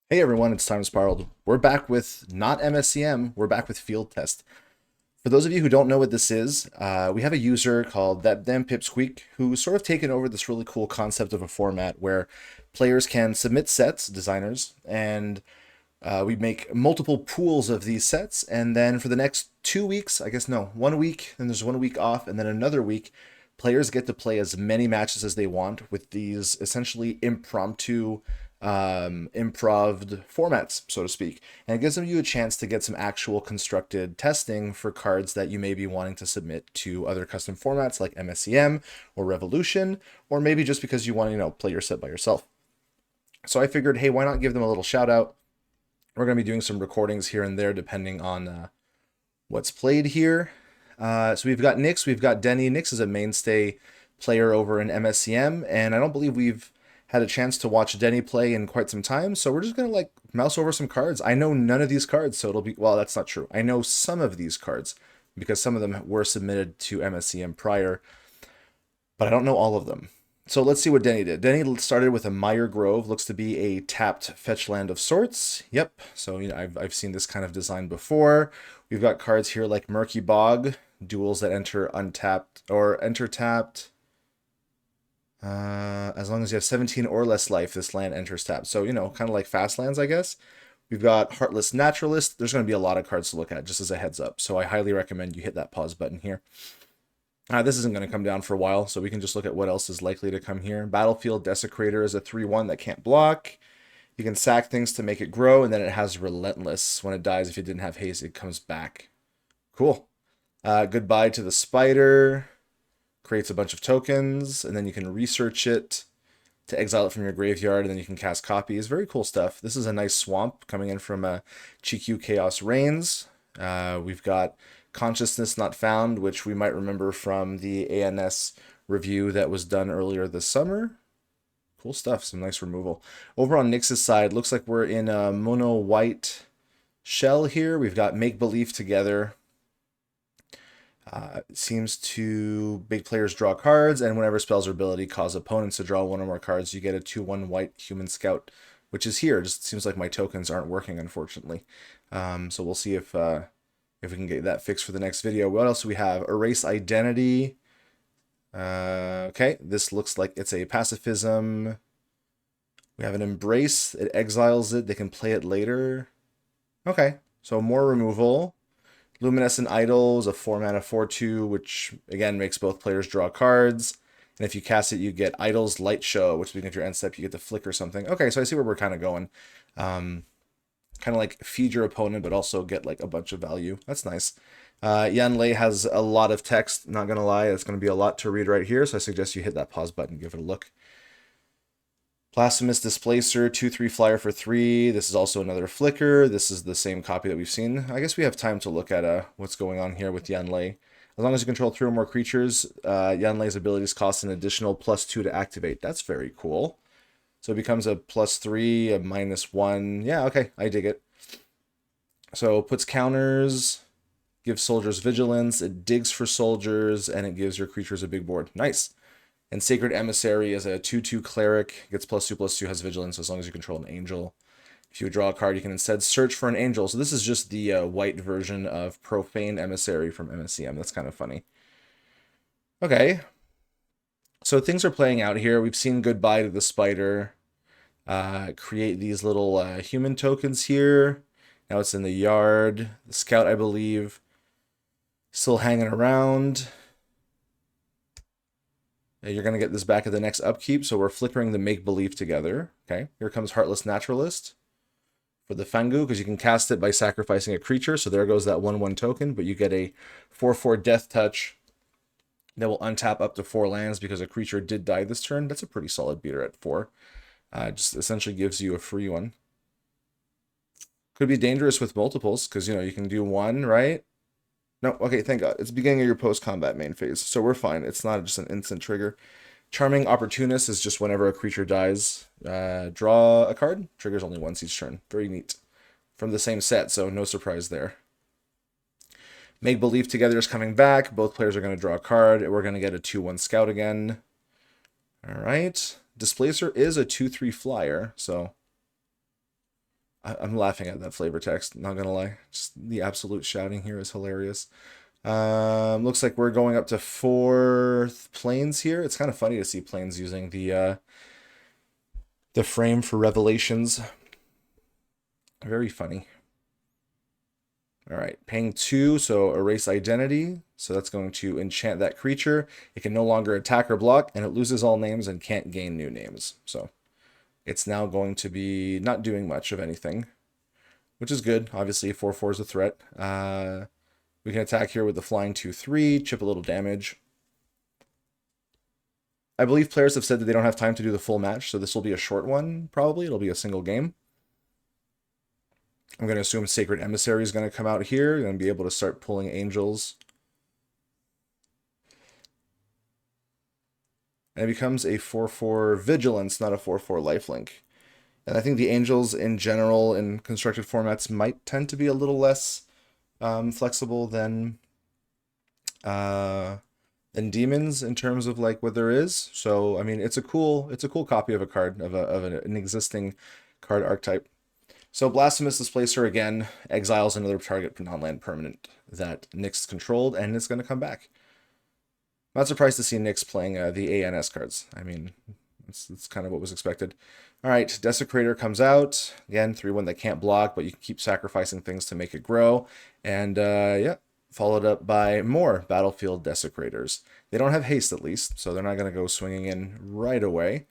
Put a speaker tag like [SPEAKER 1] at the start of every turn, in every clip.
[SPEAKER 1] Hey everyone, it's Time Spiraled. We're back with not MSCM, we're back with Field Test. For those of you who don't know what this is, we have a user called That Damn Pipsqueak who's sort of taken over this really cool concept of a format where players can submit sets, designers, and we make multiple pools of these sets. And then for the next 2 weeks, I guess no, 1 week, then there's 1 week off, and then another week, players get to play as many matches as they want with these essentially impromptu improved formats, so to speak. And it gives them you a chance to get some actual constructed testing for cards that you may be wanting to submit to other custom formats like MSCM or Revolution, or maybe just because you want to, play your set by yourself. So I figured, hey, why not give them a little shout out? We're going to be doing some recordings here and there depending on what's played here. So we've got Nix, we've got Denny. Nix is a mainstay player over in MSCM, and I don't believe we've had a chance to watch Denny play in quite some time. So we're just gonna like mouse over some cards. I know none of these cards, so it'll be, well, that's not true. I know some of these cards because some of them were submitted to MSCM prior, but I don't know all of them. So let's see what Denny did. Denny started with a Mire Grove, looks to be a tapped fetch land of sorts. Yep, so I've seen this kind of design before. We've got cards here like Murky Bog, duels that enter untapped or enter tapped. As long as you have 17 or less life, this land enters tapped. So, kind of like fast lands, I guess. We've got Heartless Naturalist. There's going to be a lot of cards to look at, just as a heads up. So I highly recommend you hit that pause button here. This isn't going to come down for a while, so we can just look at what else is likely to come here. Battlefield Desecrator is a 3/1 that can't block. You can sack things to make it grow, and then it has Relentless. When it dies, if it didn't have haste, it comes back. Cool. Goodbye to the Spider. Creates a bunch of tokens, and then you can research it to exile it from your graveyard, and then you can cast copies. Very cool stuff. This is a nice swamp coming in from GQ Chaos Reigns. We've got Consciousness Not Found, which we might remember from the ANS review that was done earlier this summer. Cool stuff. Some nice removal. Over on Nyx's side, looks like we're in a mono white shell here. We've got Make Believe Together. Seems to big players draw cards, and whenever spells or ability cause opponents to draw one or more cards, you get a 2/1 white human scout, which is here. Just seems like my tokens aren't working, unfortunately. So we'll see if we can get that fixed for the next video. What else do we have? Erase Identity. Okay, this looks like it's a pacifism. We have an Embrace. It exiles it. They can play it later. Okay, so more removal. Luminescent Idol is a 4-mana 4/2, which again makes both players draw cards. And if you cast it, you get Idol's Light Show, which means if your end step, you get to flicker something. Okay, so I see where we're kind of going. Kind of like feed your opponent, but also get like a bunch of value. That's nice. Yanlei has a lot of text, not going to lie. It's going to be a lot to read right here, so I suggest you hit that pause button, give it a look. Blasphemous Displacer, 2/3 flyer for 3. This is also another flicker. This is the same copy that we've seen. I guess we have time to look at what's going on here with Yanlei. As long as you control 3 or more creatures, Yanlei's abilities cost an additional +2 to activate. That's very cool. So it becomes a +3, a -1. Yeah, okay, I dig it. So it puts counters, gives soldiers vigilance, it digs for soldiers, and it gives your creatures a big board. Nice. And Sacred Emissary is a 2/2 cleric, gets +2/+2, has vigilance as long as you control an angel. If you draw a card, you can instead search for an angel. So this is just the white version of Profane Emissary from MSCM. That's kind of funny. Okay. So things are playing out here. We've seen Goodbye to the Spider. Create these little human tokens here. Now it's in the yard. The Scout, I believe, still hanging around. You're going to get this back at the next upkeep, so we're flickering the Make Believe Together. Okay, here comes Heartless Naturalist for the Fangu, because you can cast it by sacrificing a creature, so there goes that 1/1 token, but you get a 4/4 Death Touch that will untap up to 4 lands because a creature did die this turn. That's a pretty solid beater at 4. Just essentially gives you a free one. Could be dangerous with multiples, because, you can do 1, right? No, okay, thank God. It's the beginning of your post-combat main phase, so we're fine. It's not just an instant trigger. Charming Opportunist is just whenever a creature dies, draw a card. Triggers only once each turn. Very neat. From the same set, so no surprise there. Make Believe Together is coming back. Both players are going to draw a card. We're going to get a 2/1 Scout again. All right. Displacer is a 2/3 flyer, so I'm laughing at that flavor text, not gonna lie. Just the absolute shouting here is hilarious. Looks like we're going up to 4 planes here. It's kind of funny to see planes using the frame for revelations. Very funny. All right, paying 2, so erase identity. So that's going to enchant that creature. It can no longer attack or block, and it loses all names and can't gain new names. So it's now going to be not doing much of anything, which is good. Obviously, 4/4 is a threat. We can attack here with the flying 2/3, chip a little damage. I believe players have said that they don't have time to do the full match, so this will be a short one, probably. It'll be a single game. I'm going to assume Sacred Emissary is going to come out here. You're going to be able to start pulling angels. And it becomes a 4/4 Vigilance, not a 4/4 lifelink. And I think the angels in general in constructed formats might tend to be a little less flexible than demons in terms of like what there is. So I mean, it's a cool copy of a card of an existing card archetype. So Blasphemous Displacer again exiles another target non-land permanent that Nyx controlled, and it's going to come back. Not surprised to see Nyx playing the ANS cards. I mean, that's kind of what was expected. All right, Desecrator comes out. Again, 3/1 that can't block, but you can keep sacrificing things to make it grow. And yeah, followed up by more Battlefield Desecrators. They don't have haste at least, so they're not going to go swinging in right away.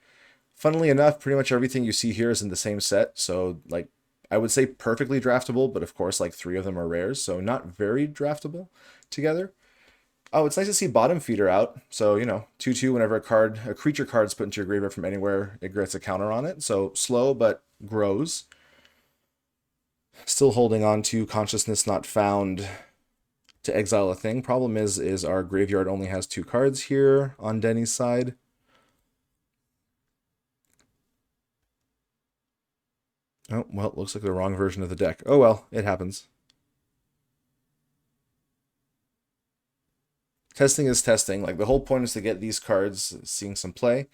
[SPEAKER 1] Funnily enough, pretty much everything you see here is in the same set, so like I would say perfectly draftable, but of course like 3 of them are rares, so not very draftable together. Oh, it's nice to see Bottom Feeder out. So, you know, 2/2 whenever a creature card is put into your graveyard from anywhere, it gets a counter on it. So slow, but grows. Still holding on to Consciousness Not Found to exile a thing. Problem is our graveyard only has 2 cards here on Denny's side. Oh, well, it looks like the wrong version of the deck. Oh, well, it happens. Testing is testing. Like, the whole point is to get these cards seeing some play.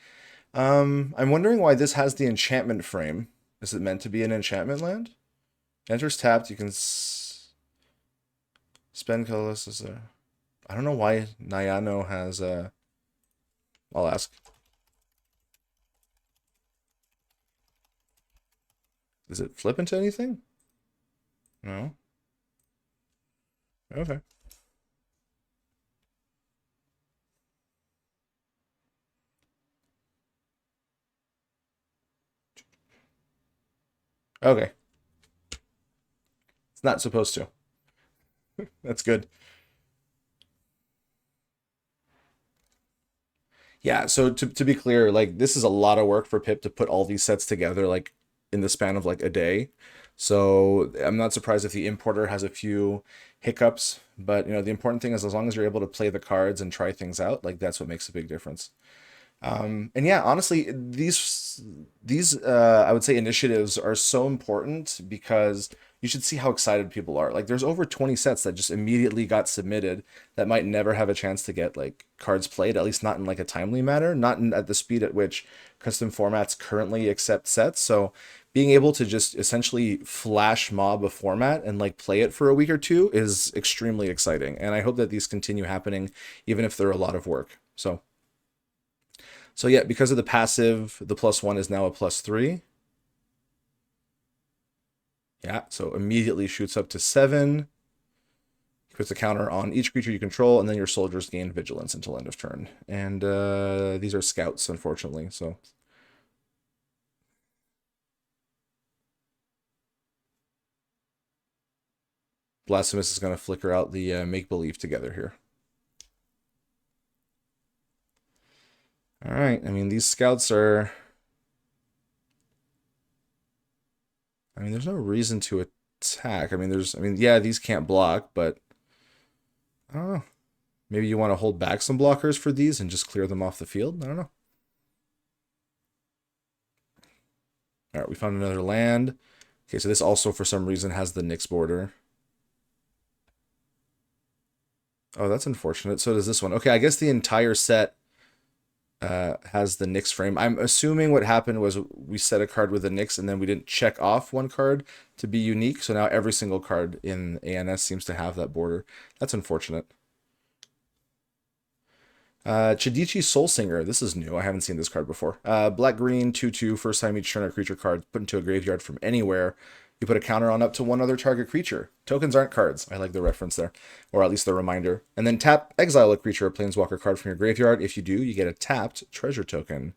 [SPEAKER 1] I'm wondering why this has the enchantment frame. Is it meant to be an enchantment land? Enters tapped, you can spend colorless. I don't know why Nyano has I'll ask. Does it flip into anything? No. Okay. Okay. It's not supposed to. That's good. Yeah, so to be clear, like this is a lot of work for Pip to put all these sets together like in the span of like a day. So I'm not surprised if the importer has a few hiccups, but you know, the important thing is as long as you're able to play the cards and try things out, like that's what makes a big difference. And yeah, honestly, these I would say initiatives are so important because you should see how excited people are. Like there's over 20 sets that just immediately got submitted that might never have a chance to get like cards played, at least not in like a timely manner, not at the speed at which custom formats currently accept sets. So being able to just essentially flash mob a format and like play it for a week or two is extremely exciting. And I hope that these continue happening even if they're a lot of work. So yeah, because of the passive, the +1 is now a +3. Yeah, so immediately shoots up to 7. Puts a counter on each creature you control, and then your soldiers gain vigilance until end of turn. And these are scouts, unfortunately, so... Blasphemous is going to flicker out the make-believe together here. All right, I mean, these scouts are... I mean, there's no reason to attack. I mean, yeah, these can't block, but... I don't know. Maybe you want to hold back some blockers for these and just clear them off the field? I don't know. All right, we found another land. Okay, so this also, for some reason, has the Nyx border. Oh, that's unfortunate. So does this one. Okay, I guess the entire set has the Nyx frame. I'm assuming what happened was we set a card with the Nyx and then we didn't check off one card to be unique. So now every single card in ANS seems to have that border. That's unfortunate. Chidichi Soul Singer. This is new. I haven't seen this card before. Black green 2/2. First time each turn a creature card put into a graveyard from anywhere. You put a counter on up to one other target creature. Tokens aren't cards. I like the reference there, or at least the reminder. And then tap, exile a creature or planeswalker card from your graveyard. If you do, you get a tapped treasure token.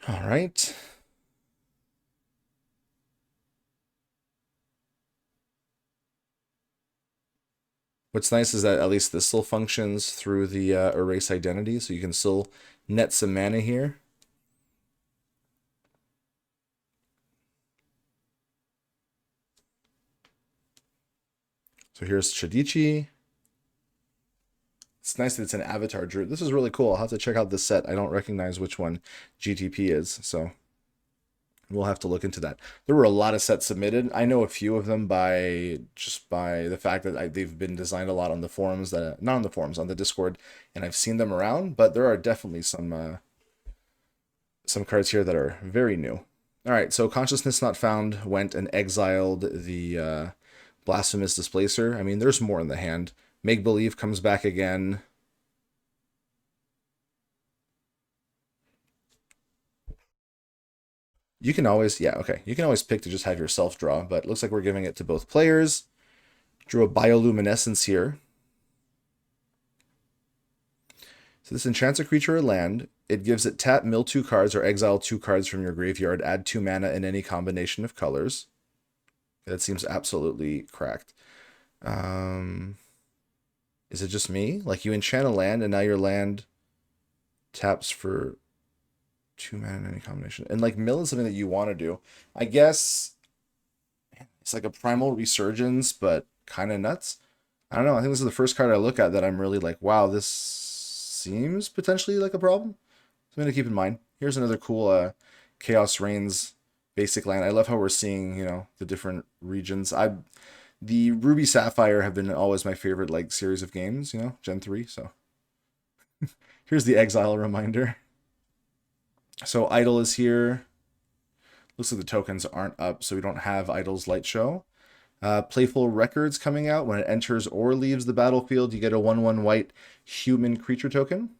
[SPEAKER 1] All right. What's nice is that at least this still functions through the erase identity, so you can still net some mana here. So here's Chidichi. It's nice that it's an avatar druid. This is really cool. I'll have to check out this set. I don't recognize which one GTP is, so we'll have to look into that. There were a lot of sets submitted. I know a few of them by the fact that they've been designed a lot on the forums, that not on the forums, on the Discord, and I've seen them around. But there are definitely some cards here that are very new. All right, so Consciousness Not Found went and exiled the Blasphemous Displacer. I mean, there's more in the hand. Make Believe comes back again. You can always, yeah, okay. You can always pick to just have yourself draw, but it looks like we're giving it to both players. Drew a Bioluminescence here. So this enchants a creature or land. It gives it tap, mill 2 cards, or exile 2 cards from your graveyard. Add 2 mana in any combination of colors. That seems absolutely cracked. Is it just me? Like, you enchant a land, and now your land taps for 2 mana in any combination. And, like, mill is something that you want to do. I guess it's like a Primal Resurgence, but kind of nuts. I don't know. I think this is the first card I look at that I'm really like, wow, this seems potentially like a problem. Something to keep in mind. Here's another cool Chaos Reigns basic land. I love how we're seeing, you know, the different regions. The Ruby Sapphire have been always my favorite like series of games, you know, Gen 3, so. Here's the exile reminder. So Idol is here. Looks like the tokens aren't up, so we don't have Idol's Light Show. Playful Records coming out. When it enters or leaves the battlefield, you get a 1/1 white human creature token.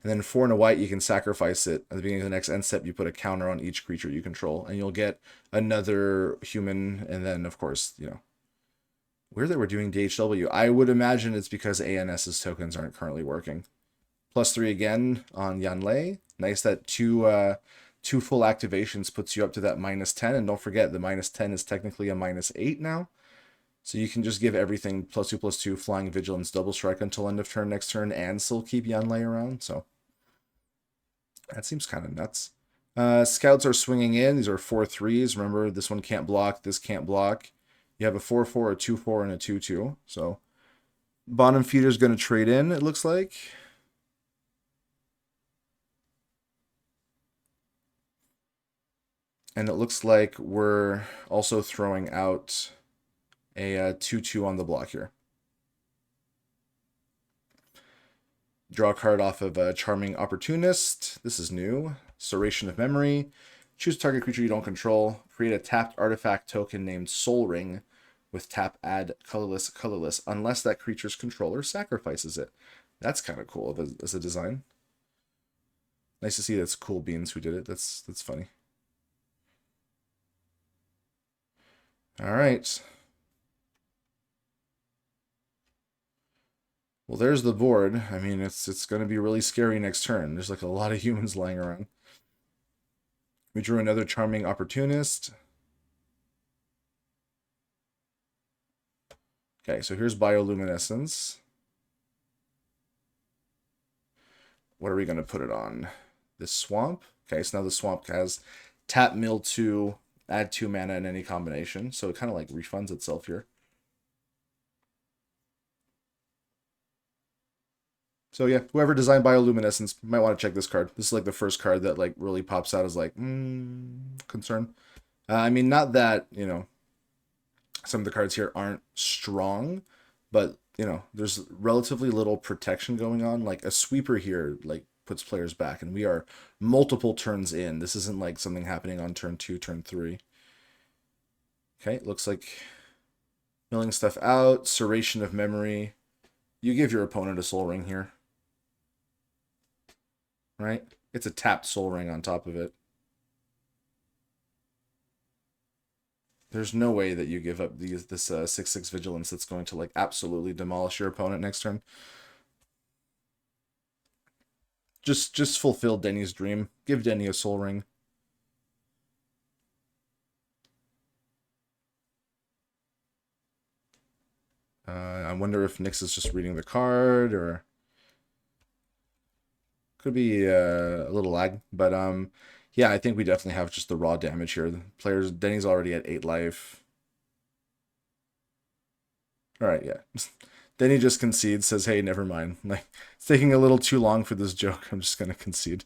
[SPEAKER 1] And then 4 and a white, you can sacrifice it. At the beginning of the next end step, you put a counter on each creature you control, and you'll get another human. And then, of course, you know, weird that we're doing DHW. I would imagine it's because ANS's tokens aren't currently working. +3 again on Yanlei. Nice that two full activations puts you up to that -10. And don't forget, the -10 is technically a -8 now. So you can just give everything +2/+2, Flying Vigilance, Double Strike until end of turn next turn, and still keep Yanlei around. So that seems kind of nuts. Scouts are swinging in. These are 4/3s. Remember, this one can't block. This can't block. You have a 4/4, a 2/4, and a 2/2. So bottom feeder is going to trade in, it looks like. And it looks like we're also throwing out a 2/2 on the block here. Draw a card off of a Charming Opportunist. This is new. Serration of Memory. Choose a target creature you don't control. Create a tapped artifact token named Soul Ring with tap, add colorless, colorless, unless that creature's controller sacrifices it. That's kind of cool as a design. Nice to see that's Cool Beans who did it. That's funny. All right. Well, there's the board. I mean, it's going to be really scary next turn. There's like a lot of humans lying around. We drew another Charming Opportunist. Okay, so here's Bioluminescence. What are we going to put it on? This Swamp. Okay, so now the Swamp has tap, mill 2, add 2 mana in any combination. So it kind of like refunds itself here. So yeah, whoever designed Bioluminescence might want to check this card. This is like the first card that like really pops out as like, concern. I mean, not that, you know, some of the cards here aren't strong, but you know, there's relatively little protection going on. Like a sweeper here, like puts players back, and we are multiple turns in. This isn't like something happening on turn 2, turn 3. Okay, looks like milling stuff out, serration of memory. You give your opponent a soul ring here, right? It's a tapped soul ring on top of it. There's no way that you give up this 6/6 vigilance that's going to like absolutely demolish your opponent next turn. Just fulfill Denny's dream. Give Denny a soul ring. I wonder if Nyx is just reading the card, or could be a little lag. But yeah, I think we definitely have just the raw damage here. The players, Denny's already at 8 life. All right, yeah. Denny just concedes, says, "Hey, never mind. Like it's taking a little too long for this joke. I'm just gonna concede."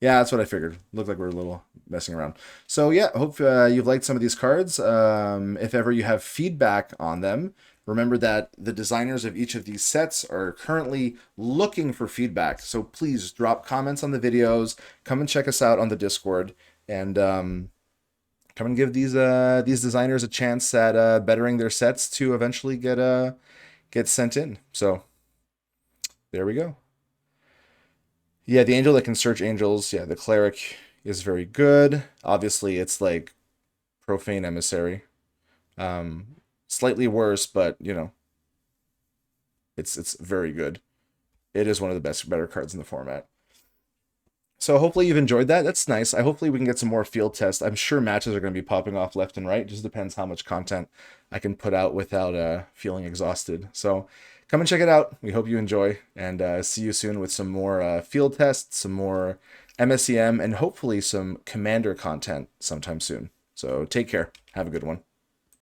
[SPEAKER 1] Yeah, that's what I figured. Looked like we're a little messing around. So yeah, hope you've liked some of these cards. If ever you have feedback on them, remember that the designers of each of these sets are currently looking for feedback. So please drop comments on the videos. Come and check us out on the Discord, and come and give these designers a chance at bettering their sets to eventually get sent in. So there we go. Yeah, the angel that can search angels. Yeah, the cleric is very good. Obviously, it's like profane emissary. Slightly worse, but you know, it's very good. It is one of the better cards in the format. So hopefully you've enjoyed that. That's nice. I hopefully we can get some more field tests. I'm sure matches are going to be popping off left and right. Just depends how much content I can put out without feeling exhausted. So come and check it out. We hope you enjoy, and see you soon with some more field tests, some more MSEM, and hopefully some commander content sometime soon. So take care. Have a good one.